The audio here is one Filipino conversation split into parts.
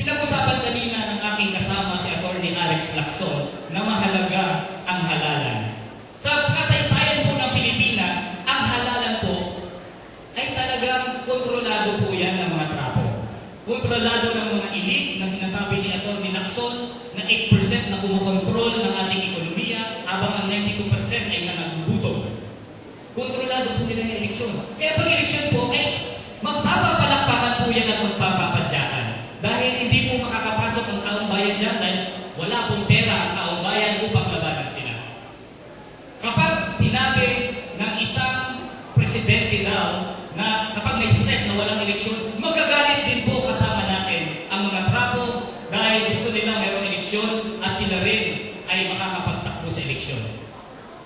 Pinag-usapan kanina ng aking kasama si Atty. Alex Lacson na mahalaga ang halalan. Sa kasaysayan po ng Pilipinas, ang halalan po ay talagang kontrolado po yan ng mga trapo. Kontrolado ng mga elite na sinasabi ni Atty. Lacson na 8% na kumukontrol ng ating ekonomiya habang ang 92% ay nanagbubuto. Kontrolado po nila yung eleksyon. Kaya pag eleksyon po ay magpapapalakpakan po yan at magpapapadyakan. Dahil hindi po makakapasok ang taong bayan dyan dahil wala pong pera ang taong bayan upang labanan sila. Kapag sinabi ng isang presidente daw na kapag may threat na walang eleksyon, magagalit din po kasama natin ang mga trapo dahil gusto nila mayroong eleksyon at sila rin ay makakapagtakbo sa eleksyon.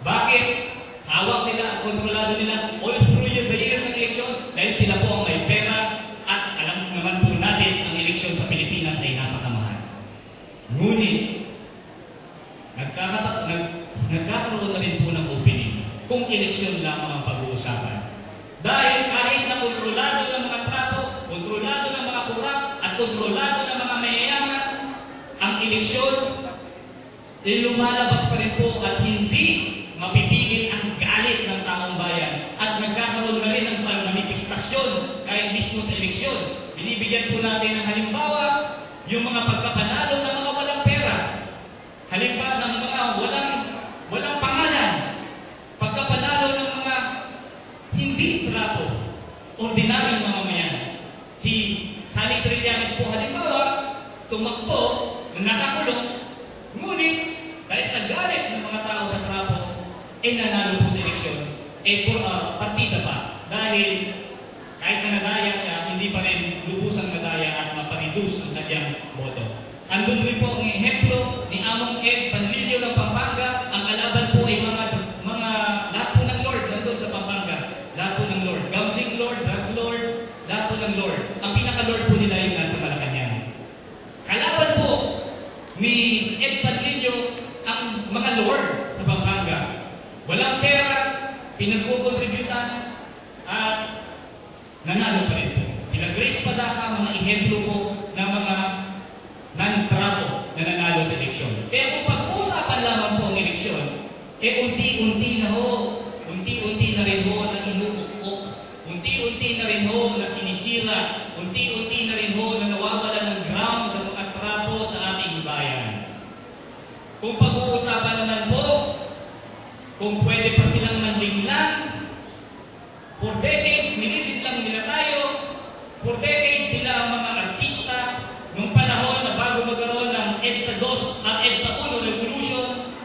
Bakit? Hawak nila at kontrolado nila all through the years ng eleksyon dahil sila po ang may pera at alam naman po natin ang eleksyon sa Pilipinas ay napakamahal. Ngunit, nagkakaroon na rin po ng opening kung eleksyon lamang ang pag-uusapan. Dahil kahit na kontrolado ng mga trapo, kontrolado ng mga kurap, at kontrolado ng mga mayayaman, ang eleksyon ay lumalabas pa rin po at hindi mapipigil ang galit ng taong bayan at nagkakaroon na rin ng manifestasyon kahit mismo sa eleksyon. Binibigyan po natin ng halimbawa yung mga pagkapanalo ng mga walang pera. Halimbawa ng mga walang pangalan. Pagkapanalo ng mga hindi trapo, ordinaryong mamamayan. Si Sally Trillanes po halimbawa, tumakbo, nakakulong, ngunit dahil sa galit ng mga tao sa trapo, nanalo po sa eleksyon, partida pa. Dahil kahit na nadaya siya, hindi pa rin lubusang nadaya at mapareduce ang kanyang boto. Andun rin po ang ehemplo ni Among Ed Panlilio ng Pampanga. Ang kalaban po ay mga lahat po ng Lord nandun sa Pampanga. Lahat po ng Lord. Gambling Lord, drug Lord, lahat po ng Lord. Ang pinaka-Lord po nila yung nasa Malacanang. Kalaban po ni Ed Panlilio ang mga Lord sa Pampanga. Walang pera, pinagkukontributan, at nanalo pa rin po. Sila Grace Padaca, mga ehemplo po ng mga non-trapo na nanalo sa eleksyon. Kaya kung pag-uusapan lamang po ang eleksyon, unti-unti na rin ho na inukukuk, unti-unti na rin ho na sinisira, unti-unti na rin ho na nawawala ng ground ng mga trapo sa ating bayan. Kung pag-uusapan naman po, kung pwede pa silang mandinglan, for decades, nililid-lang nila tayo, for decades sila ang mga artista, nung panahon na bago magkaroon ng EDSA 2 at EDSA 1 revolution,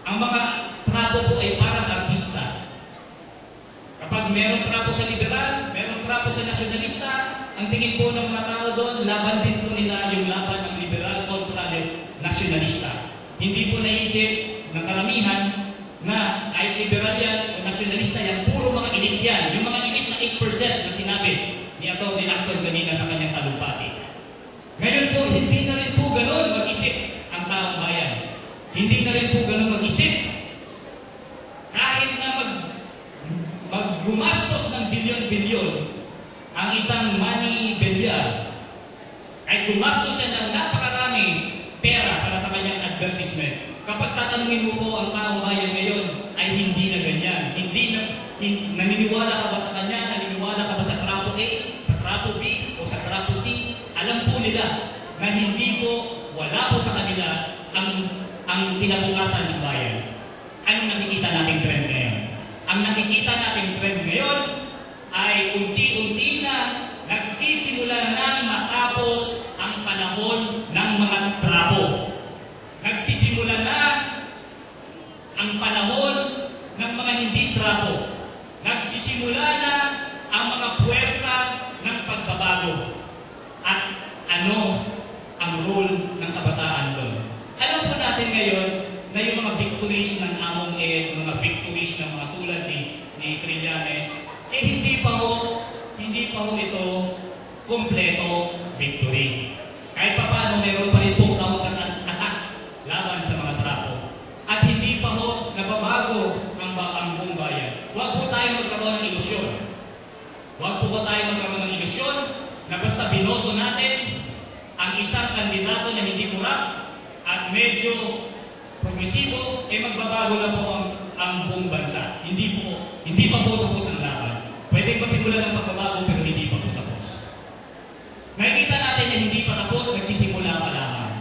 ang mga trapo po ay parang artista. Kapag merong trapo sa liberal, merong trapo sa nasyonalista, ang tingin po ng mga tao doon, laban din po nila yung laban ng liberal kontra nasyonalista. Hindi po naisip ng karamihan na kahit liberal yan o nasyonalista yan, puro mga elite yan. Yung mga elite na 8% na sinabi ni Atty. Lacson kanina sa kanyang talumpati. Ngayon po, hindi na rin po gano'n mag-isip ang taong bayan. Hindi na rin po gano'n mag-isip. Kahit na maggumastos ng bilyon-bilyon ang isang Manny Villar, kahit gumastos siya ng napakaraming pera para sa kanyang advertisement, kapag tatanungin mo po ang taong bayan ngayon, ay hindi na ganyan. Naniniwala ka ba sa kanya? Naniniwala ka ba sa trapo A, sa trapo B, o sa trapo C? Alam po nila na hindi po, wala po sa kanila ang kinabukasan ng bayan. Anong nakikita nating trend ngayon? Ang nakikita nating trend ngayon ay unti-unti na nagsisimula na matapos ang panahon ng mga trapo. Nagsisimula na ang panahon ng mga hindi trapo. Nagsisimula na ang mga puwersa ng pagbabago. At ano ang role ng kabataan doon? Alam po natin ngayon na yung mga victories ng Among Ed, mga victories ng mga tulad ni Trillanes, hindi pa ho ito kompleto victory. Kahit pa paano, meron pa rin pong counter-attack laban sa mga trapo. At hindi pa ho nababago ang buong bayan. Huwag po tayo magkaroon ng ilusyon. Huwag po tayo magkaroon ng ilusyon na basta binoto natin ang ang isang kandidato na hindi kurap at medyo progresibo, magbabago na po ang buong bansa. Hindi pa po tapos ang laban. Pwedeng masimulan ng pagbabago pero hindi pa po tapos. Nakikita natin na hindi pa tapos, nagsisimula pa lamang.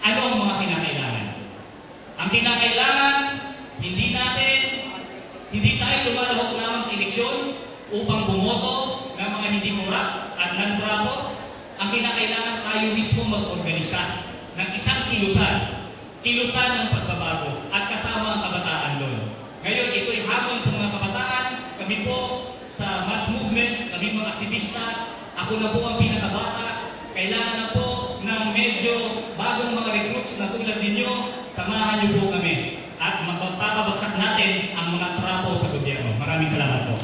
Ano ang mga kinakailangan? Ang kinakailangan, hindi tayo lumalahok lamang sa eleksyon upang bumoto ng mga hindi kurap at non-trapo. Ang kinakailangan tayo mismo mag-organisa ng isang kilusan ng pagbabago at kasama ang kabataan doon. Ngayon, ito'y hamon sa mga kabataan. Kami po sa mass movement, kami mga aktivista, ako na po ang pinakabata. Kailangan na po ng medyo bagong mga recruits na tulad ninyo. Samahan niyo po kami at magpapabagsak natin ang mga trapo sa gobyerno. Maraming salamat po.